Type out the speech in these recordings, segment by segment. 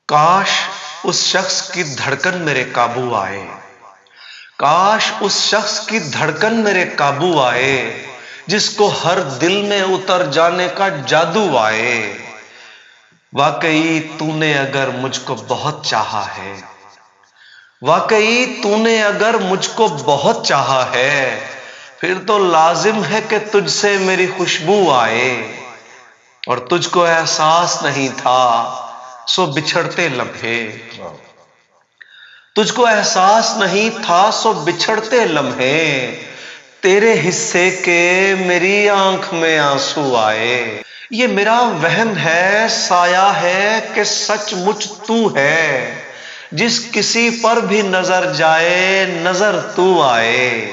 काश उस शख्स की धड़कन मेरे काबू आए, काश उस शख्स की धड़कन मेरे काबू आए, जिसको हर दिल में उतर जाने का जादू आए। वाकई तूने अगर मुझको बहुत चाहा है, वाकई तूने अगर मुझको बहुत चाहा है, फिर तो लाजिम है कि तुझसे मेरी खुशबू आए। और तुझको एहसास नहीं था सो बिछड़ते लम्हे, तुझको एहसास नहीं था सो बिछड़ते लम्हे, तेरे हिस्से के मेरी आंख में आंसू आए। ये मेरा वहम है, साया है कि सचमुच तू है, जिस किसी पर भी नजर जाए नजर तू आए।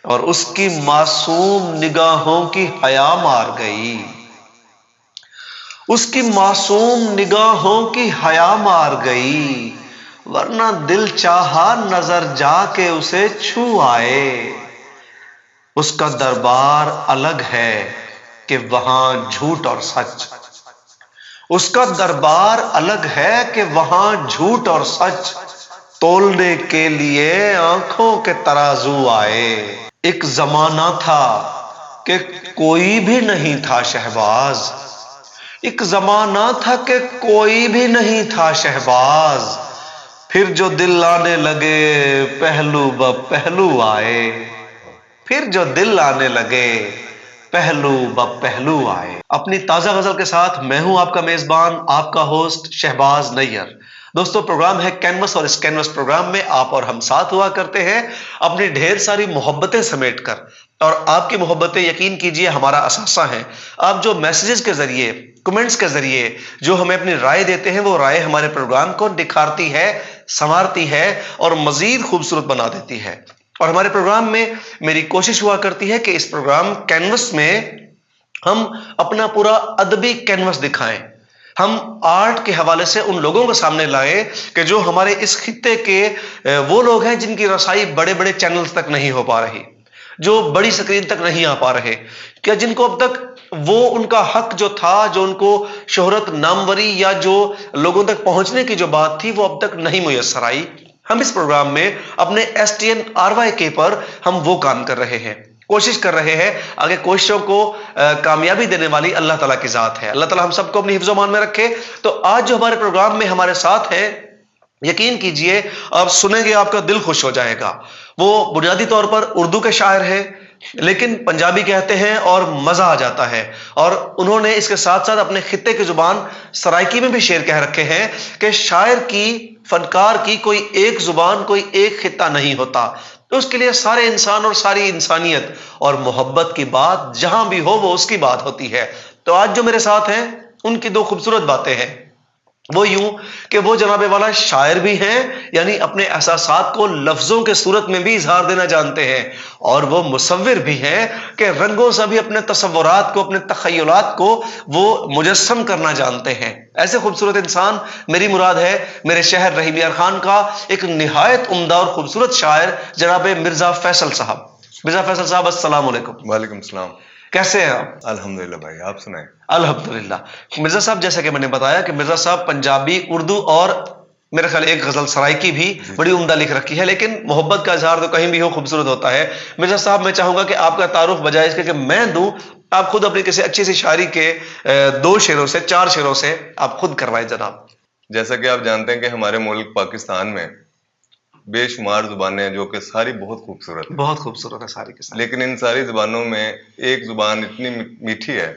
और उसकी मासूम निगाहों की हया मार गई, उसकी मासूम निगाहों की हया मार गई, वरना दिल चाहा नजर जाके उसे छू आए। उसका दरबार अलग है कि वहां झूठ और सच, उसका दरबार अलग है कि वहां झूठ और सच, तोलने के लिए आंखों के तराजू आए। एक जमाना था कि कोई भी नहीं था शहबाज, एक जमाना था कि कोई भी नहीं था शहबाज, फिर जो दिल लाने लगे पहलू ब पहलू आए, फिर जो दिल लाने लगे पहलू ब पहलू आए। अपनी ताजा गजल के साथ मैं हूं आपका मेजबान, आपका होस्ट शहबाज नैयर। दोस्तों, प्रोग्राम है कैनवस और इस कैनवस प्रोग्राम में आप और हम साथ हुआ करते हैं अपनी ढेर सारी मोहब्बतें समेट कर। और आपकी मोहब्बतें, यकीन कीजिए, हमारा असासा है। आप जो मैसेजेस के जरिए, कमेंट्स के जरिए जो हमें अपनी राय देते हैं, वो राय हमारे प्रोग्राम को निखारती है, संवारती है और मजीद खूबसूरत बना देती है। और हमारे प्रोग्राम में मेरी कोशिश हुआ करती है कि इस प्रोग्राम कैनवस में हम अपना पूरा अदबी कैनवस दिखाएं, हम आर्ट के हवाले से उन लोगों को सामने लाएं कि जो हमारे इस खित्ते के वो लोग हैं जिनकी रसाई बड़े बड़े चैनल्स तक नहीं हो पा रही, जो बड़ी स्क्रीन तक नहीं आ पा रहे, क्या जिनको अब तक वो उनका हक जो था, जो उनको शोहरत, नामवरी या जो लोगों तक पहुंचने की जो बात थी, वो अब तक नहीं मुयस्सर आई। हम इस प्रोग्राम में अपने STN-RYK पर हम वो काम कर रहे हैं, कोशिश कर रहे हैं। आगे कोशिशों को कामयाबी देने वाली अल्लाह ताला की जात है। अल्लाह ताला हम सबको अपनी हिफ्ज़-ओ-मान में रखे। तो आज जो हमारे प्रोग्राम में हमारे साथ है, यकीन कीजिए आप सुनेंगे आपका दिल खुश हो जाएगा। वो बुनियादी तौर पर उर्दू के शायर हैं, लेकिन पंजाबी कहते हैं और मजा आ जाता है। और उन्होंने इसके साथ साथ अपने खित्ते की जुबान सराइकी में भी शेर कह रखे हैं कि शायर की, फनकार की कोई एक जुबान, कोई एक खित्ता नहीं होता। तो उसके लिए सारे इंसान और सारी इंसानियत और मोहब्बत की बात जहां भी हो वो उसकी बात होती है। तो आज जो मेरे साथ हैं उनकी दो खूबसूरत बातें हैं। वो यूं कि वो जनाबे वाला शायर भी हैं, यानी अपने एहसासात को लफ्जों के सूरत में भी इजहार देना जानते हैं, और वो मुसव्विर भी हैं कि रंगों से भी अपने तसव्वुरात को, अपने तखय्युलात को वो मुजस्सम करना जानते हैं। ऐसे खूबसूरत इंसान मेरी मुराद है मेरे शहर रहीम यार खान का एक निहायत उम्दा और खूबसूरत शायर जनाब मिर्जा फैसल साहब। मिर्जा फैसल साहब, अस्सलाम वालेकुम। वालेकुम सलाम। कैसे हैं आप? अल्हम्दुलिल्लाह भाई, आप सुनाएं। अल्हम्दुलिल्लाह। मिर्जा साहब, जैसे कि मैंने बताया कि मिर्जा साहब पंजाबी, उर्दू और मेरे ख्याल एक गजल सराइकी भी बड़ी उम्दा लिख रखी है, लेकिन मोहब्बत का इजहार तो कहीं भी हो खूबसूरत होता है। मिर्जा साहब, मैं चाहूंगा कि आपका तारुफ बजाय इसके कि मैं दूं, आप खुद अपनी किसी अच्छी सी शायरी के 2 शेरों से, 4 शेरों से आप खुद करवाएं जनाब। जैसा कि आप जानते हैं कि हमारे मुल्क पाकिस्तान में बेशुमार जुबानें हैं जो कि सारी बहुत खूबसूरत हैं। बहुत खूबसूरत है सारी के सारी। लेकिन इन सारी जुबानों में एक जुबान इतनी मीठी है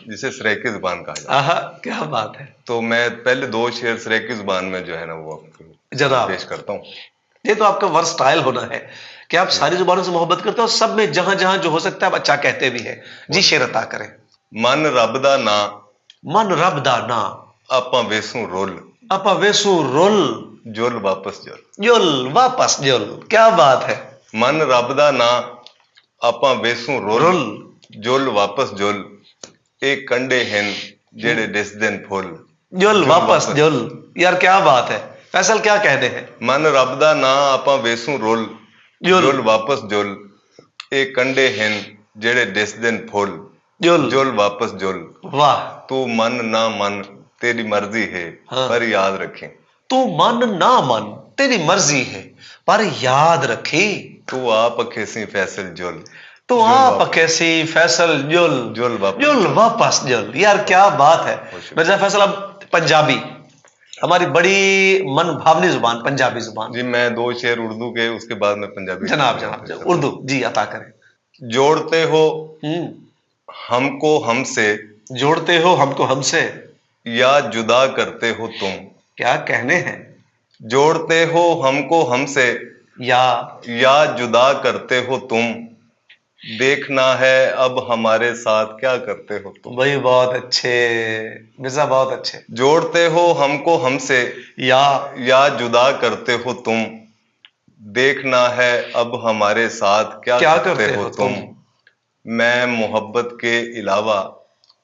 जिसे सराइकी जुबान कहा जाता है। आहा, क्या बात है। तो मैं पहले 2 शेर सराइकी जुबान में जो है ना वो आपको जनाब पेश करता हूँ। ये तो आपका वर्सटाइल होना है कि आप सारी जुबानों से मोहब्बत करते हो, सब में जहां जहां जो हो सकता है आप अच्छा कहते भी हैं। जी, शेर अता करें। मन रब दा ना, मन रब दा ना, आपां वेसूं रोल, आपा वेसू रोल, जुल वापस जुल। जुल वापस जुल। क्या बात है। मन रब दा ना, आपां वेसूं रोल, रोल, जुल वापस जुल, एक कंडे हैं जेड़े दिस दिन फुल। जुल वापस जुल। यार क्या बात है फैसल, क्या कहते हैं। मन रब दा ना, आपां वेसूं रोल, जुल जुल वापस जुल, एक कंडे हैं जेड़े दिस दिन फुल, जुल। जुल वापस जुल, वाह। तू मन ना मन तेरी मर्जी है, हाँ। पर याद रखें। तू मन ना मन तेरी मर्जी है, पर याद रखी। तू आप खेसी फैसल जुल, तो जुल आप वापस। कैसी फैसल जुल, जुल वापस जुल जुल। वापस जुल। यार क्या बात है खुश। मिर्जा फैसल। अब पंजाबी, हमारी बड़ी मन भावनी जुबान पंजाबी जुबान। जी मैं 2 शेर उर्दू के, उसके बाद में पंजाबी। जनाब जनाब उर्दू जी अता करें। जोड़ते हो हम्म। हमको हमसे, जोड़ते हो हमको हमसे, या जुदा करते हो तुम। क्या कहने हैं। जोड़ते हो हमको हमसे, या जुदा करते हो तुम। देखना है अब हमारे साथ क्या करते हो तुम। भाई बहुत अच्छे मिर्जा, बहुत अच्छे। जोड़ते हो हमको हमसे, या जुदा करते हो तुम। देखना है अब हमारे साथ क्या करते हो तुम। मैं मोहब्बत के अलावा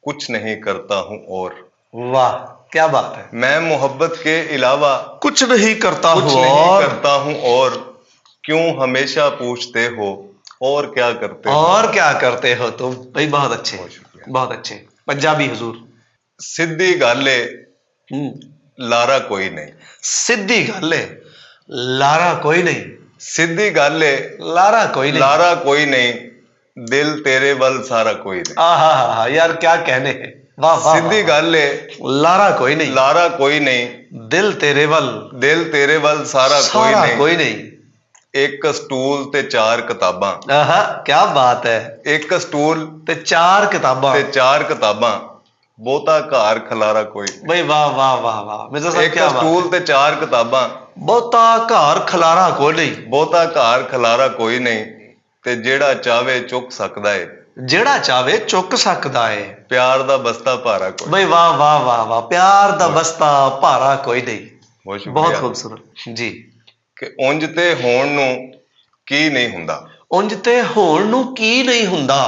कुछ नहीं करता हूं और। वाह क्या बात है। मैं मोहब्बत के अलावा कुछ नहीं करता कुछ हूं नहीं और। करता हूं और। क्यों हमेशा पूछते हो और क्या करते हो। और क्या करते हो तुम। भाई बहुत अच्छे, बहुत शुक्रिया। बहुत अच्छे। पंजाबी हुजूर। सिद्धी गाले लारा कोई नहीं। सिद्धी गाले लारा कोई नहीं। सिद्धी गाले लारा कोई नहीं। लारा कोई नहीं, दिल तेरे वल सारा कोई नहीं। हा यार क्या कहने हैं। वाह वाह। सिद्धी गाले लारा कोई नहीं, लारा कोई नहीं, दिल तेरे वल सारा कोई नहीं। कोई नहीं। एक स्टूल ते 4 किताबां। आहा क्या बात है। एक स्टूल ते 4 किताबां। ते 4 किताबां, बहुता घर खलारा कोई। भाई वाह वाह वाह वाह मिर्जा साहब एक क्या बात स्टूल है। ते 4 किताबां, बहुता घर खलारा कोई नहीं। ਬਹੁਤਾ ਘਰ ਖਲਾਰਾ ਕੋਈ ਨਹੀਂ, ਤੇ ਜਿਹੜਾ ਚਾਵੇ ਚੁੱਕ ਸਕਦਾ ਏ। ਜਿਹੜਾ ਚਾਵੇ ਚੁੱਕ ਸਕਦਾ ਏ। ਪਿਆਰ ਦਾ ਬਸਤਾ ਭਾਰਾ ਕੋਈ। भाई वाह वाह वाह वाह। प्यार दा बस्ता भारा कोई नहीं। ਬਹੁਤ ਸ਼ੁਕਰੀਆ। बहुत खूबसूरत जी। ਕਿ ਉਂਝ ਤੇ ਹੋਣ ਨੂੰ ਕੀ ਨਹੀਂ ਹੁੰਦਾ। ਉਂਝ ਤੇ ਹੋਣ ਨੂੰ ਕੀ ਨਹੀਂ ਹੁੰਦਾ।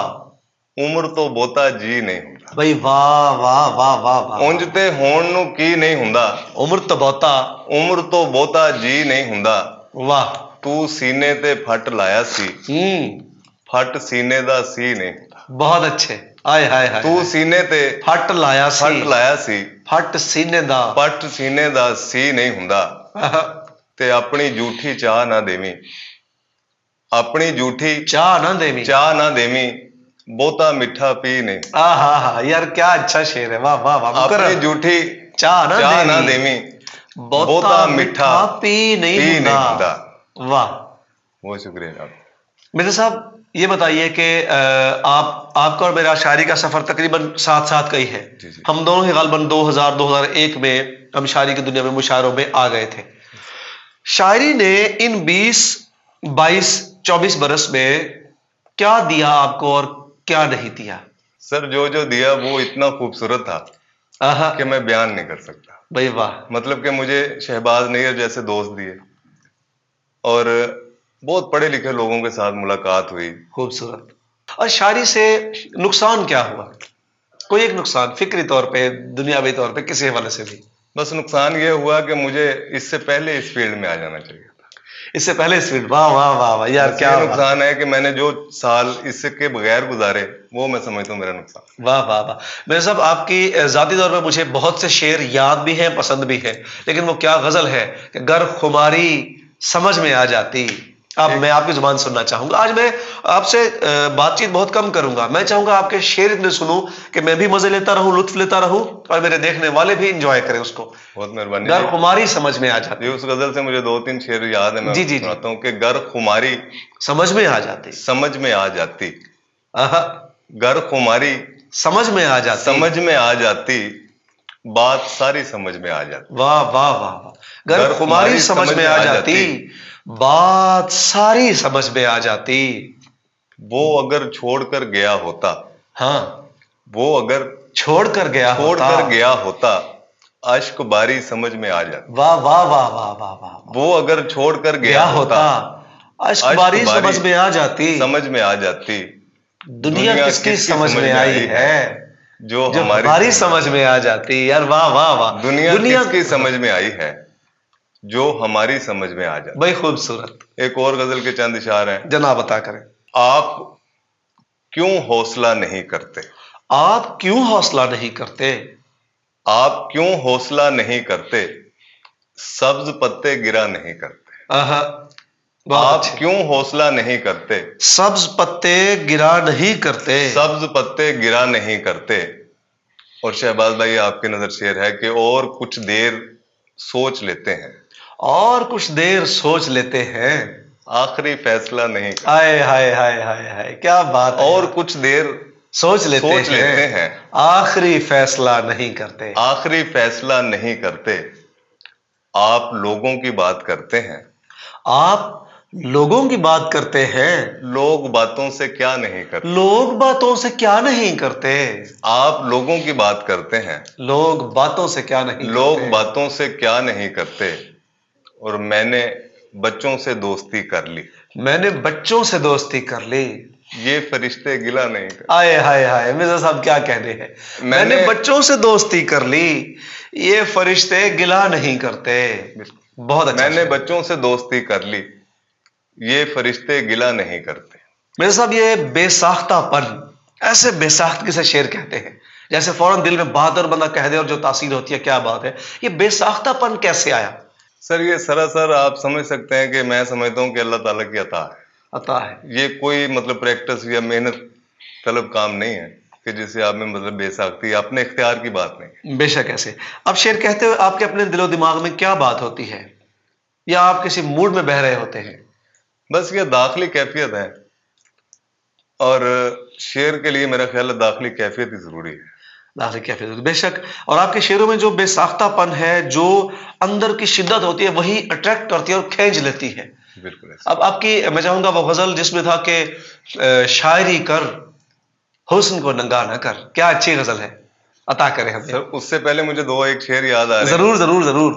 ਉਮਰ ਤੋਂ ਬਹੁਤਾ ਜੀ ਨਹੀਂ ਹੁੰਦਾ। भाई वाह वाह वाह वाह वाह। ਉਂਝ ਤੇ ਹੋਣ ਨੂੰ ਕੀ ਨਹੀਂ ਹੁੰਦਾ। उम्र तो बहुता। ਉਮਰ ਤੋਂ ਬਹੁਤਾ ਜੀ ਨਹੀਂ ਹੁੰਦਾ। वाह। ਤੂੰ ਸੀਨੇ ਤੇ ਫੱਟ ਲਾਇਆ ਸੀ, ਫੱਟ ਸੀਨੇ ਦਾ ਸੀ ਨਹੀਂ ਹੁੰਦਾ। बहुत अच्छे। आय हाय हाय। ਤੂੰ ਸੀਨੇ ਤੇ फट लाया सी, ਫੱਟ ਲਾਇਆ ਸੀ, फट सीने दा। ਫੱਟ ਸੀਨੇ ਦਾ ਸੀ ਨਹੀਂ ਹੁੰਦਾ। ਤੇ ਆਪਣੀ ਝੂਠੀ ਚਾਹ ਨਾ ਦੇਵੀਂ, ਆਪਣੀ ਝੂਠੀ चाह ना देवी। ਚਾਹ ਨਾ ਦੇਵੀਂ, ਬਹੁਤਾ ਮਿੱਠਾ ਪੀ ਨਹੀਂ। आहा हा यार क्या अच्छा शेर है। वाह वाह वाह। ਆਪਣੀ ਝੂਠੀ चाह ਚਾਹ ਨਾ ना देवी, ਦੇਵੀਂ, बहुता मिठा पी नहीं हुंदा। वाह। बहुत शुक्रिया जनाब। मिर्जा साहब ये बताइए कि आपका और मेरा शायरी का सफर तकरीबन साथ साथ का ही है। जी जी। हम दोनों ही गालबन 2000-2001 में हम शायरी की दुनिया में मुशायरों में आ गए थे। शायरी ने इन 20, 22, 24 बरस में क्या दिया आपको और क्या नहीं दिया। सर जो जो दिया वो इतना खूबसूरत था आहा कि मैं बयान नहीं कर सकता। भाई वाह। मतलब कि मुझे शहबाज नैयर जैसे दोस्त दिए और बहुत पढ़े लिखे लोगों के साथ मुलाकात हुई। खूबसूरत। और शायरी से नुकसान क्या हुआ। कोई एक नुकसान फिक्री तौर पे, दुनियावी तौर पे, किसी हवाले से भी। बस नुकसान ये हुआ कि मुझे इससे पहले इस फील्ड में आ जाना चाहिए था। इससे पहले इस फील्ड। वाह वाह वाह वाह यार बस क्या ये नुकसान है कि मैंने जो साल इसके बगैर गुजारे वो मैं समझता हूँ मेरा नुकसान। वाह वाह वाह। मेरे साहब आपकी जाती तौर पर मुझे बहुत से शेर याद भी हैं, पसंद भी है, लेकिन वो क्या गजल है कि गर खुमारी समझ में आ जाती। अब मैं आपकी जुबान सुनना चाहूंगा। आज मैं आपसे बातचीत बहुत कम करूंगा। मैं चाहूंगा आपके शेर इतने सुनूं कि मैं भी मजे लेता रहूं, लुत्फ लेता रहूं और मेरे देखने वाले भी इंजॉय करें उसको। बहुत मेहरबानी। गर खुमारी समझ में आ जाती। जी उस गजल से मुझे 2-3 शेर याद है, मैं जी, जी, सुनाता हूँ कि गर खुमारी समझ में आ जाती। समझ में आ जाती। आहा गर खुमारी समझ में आ जाती। समझ में आ जाती, बात सारी समझ में आ जाती। वाह वाह वाह वाह। गर खुमारी समझ में आ जाती, बात सारी समझ में आ जाती। वो अगर छोड़कर गया होता, हाँ वो अगर छोड़कर गया होता, अश्क बारी समझ में आ जाती। वाह वाह वाह वाह वाह वाह। वो अगर छोड़कर गया होता, अश्क बारी समझ में आ जाती। समझ में आ जाती। दुनिया किसकी समझ में आई है, जो हमारी समझ में आ जाती। यार वाह वाह वाह। दुनिया किसकी समझ में आई है, जो हमारी समझ में आ जाती। भाई खूबसूरत। एक और गजल के चंद इशारे हैं। जनाब बता करें। आप क्यों हौसला नहीं करते, आप क्यों हौसला नहीं करते? आप क्यों हौसला नहीं करते? सब्ज पत्ते गिरा नहीं करते। आहा, बहुत आप अच्छे। क्यों हौसला नहीं करते? सब्ज पत्ते गिरा नहीं करते। सब्ज पत्ते गिरा नहीं करते। और शहबाज भाई, आपके नजर शेर है कि और कुछ देर सोच लेते हैं। और कुछ देर सोच लेते हैं। आखिरी फैसला नहीं करते। हाय हाय हाय हाय हाय, क्या बात है। और कुछ देर सोच लेते हैं। आखिरी फैसला नहीं करते। आखिरी फैसला नहीं करते। आप लोगों की बात करते हैं। आप लोगों की बात करते हैं। लोग बातों से क्या नहीं करते। लोग बातों से क्या नहीं करते। आप लोगों की बात करते हैं। लोग बातों से क्या नहीं लोग करते। बातों से क्या नहीं करते। और मैंने बच्चों से दोस्ती कर ली। मैंने बच्चों से दोस्ती कर ली। ये फरिश्ते गिला नहीं करते। हाय हाय हाय, मिर्जा साहब क्या कहते हैं। मैंने बच्चों से दोस्ती कर ली, ये फरिश्ते गिला नहीं करते। बहुत अच्छा। मैंने बच्चों से दोस्ती कर ली, ये फरिश्ते गिला नहीं करते। मिर्जा साहब, ये बेसाख्तापन, ऐसे बेसाख्त किसे शेर कहते हैं, जैसे फौरन दिल में बहादुर बंदा कह दे और जो तासीर होती है, क्या बात है। ये बेसाख्तापन कैसे आया? सर, ये सरासर आप समझ सकते हैं कि मैं समझता हूँ कि अल्लाह ताला की अता है। अता है। ये कोई मतलब प्रैक्टिस या मेहनत तलब काम नहीं है कि जिससे आप में मतलब बेसाख्ती, अपने इख्तियार की बात नहीं। बेशक ऐसे। अब शेर कहते हुए आपके अपने दिलो दिमाग में क्या बात होती है, या आप किसी मूड में बह रहे होते हैं? बस ये दाखिली कैफियत है, और शेर के लिए मेरा ख्याल है दाखिली कैफियत ही जरूरी है। दाखिली कैफियत, बेशक। और आपके शेरों में जो बेसाख्तापन है, जो अंदर की शिद्दत होती है, वही अट्रैक्ट करती है और खींच लेती है। बिल्कुल। अब आपकी, मैं चाहूंगा वो गजल जिसमें था कि शायरी कर, हुस्न को नंगा न कर, क्या अच्छी गजल है, अता करें हमें। सर, उससे पहले मुझे दो एक शेर याद आ रहे हैं। जरूर जरूर जरूर।